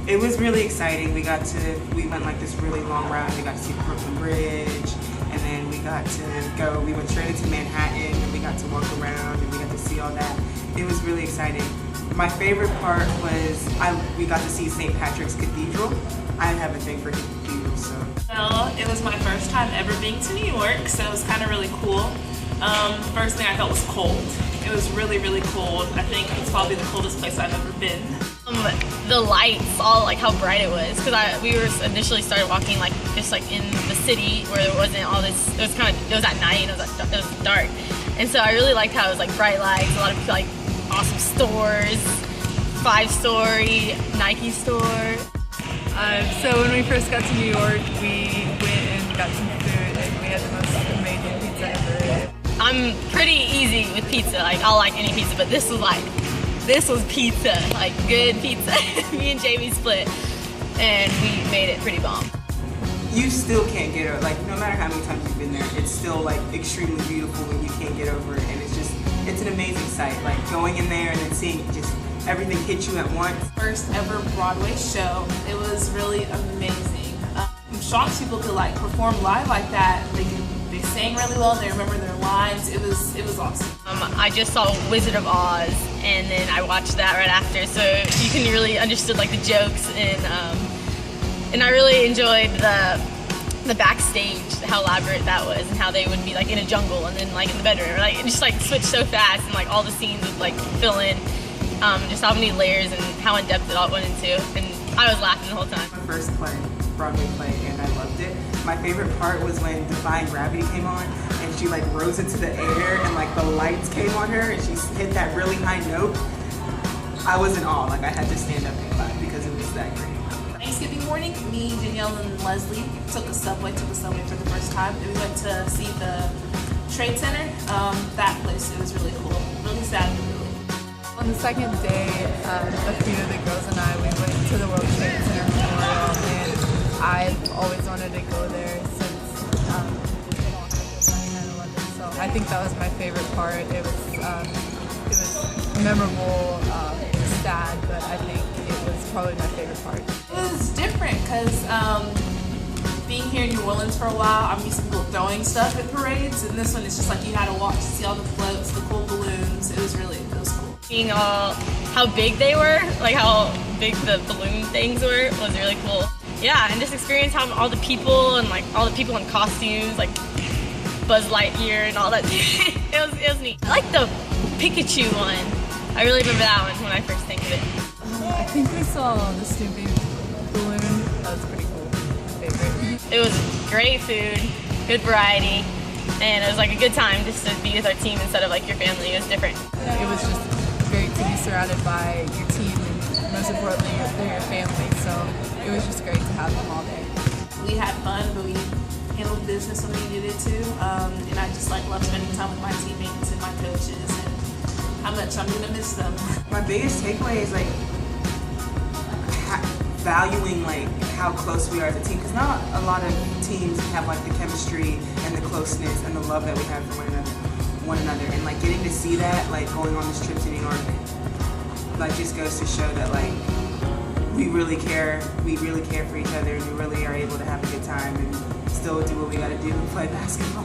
It was really exciting. We went like this really long route. We got to see the Brooklyn Bridge, and then we went straight into Manhattan, and we got to walk around, and we got to see all that. It was really exciting. My favorite part was we got to see St. Patrick's Cathedral. I have a thing for cathedrals, so. Well, it was my first time ever being to New York, so it was kind of really cool. First thing I felt was cold. It was really, really cold. I think it's probably the coldest place I've ever been. The lights, all like how bright it was, because we were initially started walking like just like in the city where there wasn't all this. It was at night and it was dark, and so I really liked how it was like bright lights, a lot of like awesome stores, 5-story Nike store. So when we first got to New York, we went and got some food, and we had the most amazing pizza ever. I'm pretty easy with pizza. Like I'll like any pizza, but this was pizza, like good pizza. Me and Jamie split, and we made it pretty bomb. You still can't get over, like no matter how many times you've been there, it's still like extremely beautiful when you can't get over it, and it's an amazing sight. Like going in there and then seeing just everything hit you at once. First ever Broadway show. It was really amazing. I'm shocked people could like perform live like that. They sang really well. They remember their lines. It was awesome. I just saw Wizard of Oz, and then I watched that right after, so you can really understood like the jokes, and I really enjoyed the backstage, how elaborate that was, and how they would be like in a jungle and then like in the bedroom, like it just like switched so fast, and like all the scenes would like fill in, just how many layers and how in depth it all went into, and I was laughing the whole time. My first Broadway play, and I loved it. My favorite part was when Defying Gravity came on, and she like rose into the air, and like the lights came on her, and she hit that really high note. I was in awe. Like I had to stand up and clap because it was that great. Thanksgiving morning, me, Danielle, and Leslie took the subway for the first time. And we went to see the Trade Center. That place, it was really cool. Really sad, but really cool. On the second day, a few of the girls and I, we went to the World Trade Center Memorial, and I've always wanted to go there since 9/11. So I think that was my favorite part. It was memorable, it was sad, but I think it was probably my favorite part. It was different because being here in New Orleans for a while, I'm used to people throwing stuff at parades, and this one it's just like you had to watch to see all the floats, the cool balloons. It was cool. Seeing how big they were, like how big the balloon things were, was really cool. Yeah, and just experience how all the people and like all the people in costumes, like Buzz Lightyear and all that. it was neat. I like the Pikachu one. I really remember that one when I first think of it. I think we saw the Snoopy balloon. That was pretty cool. My favorite. It was great food, good variety, and it was like a good time just to be with our team instead of like your family. It was different. It was just great to be surrounded by your team and most importantly your family. So it was just great to have them all there. We had fun, but we handled business when we needed to, and I just like love spending time with my teammates and my coaches, and how much I'm gonna miss them. My biggest takeaway is like valuing like how close we are as a team, because not a lot of teams have like the chemistry and the closeness and the love that we have for one another, and like getting to see that, like going on this trip to New York, like just goes to show that like we really care for each other, and we really are able to have a good time and still do what we gotta do and play basketball.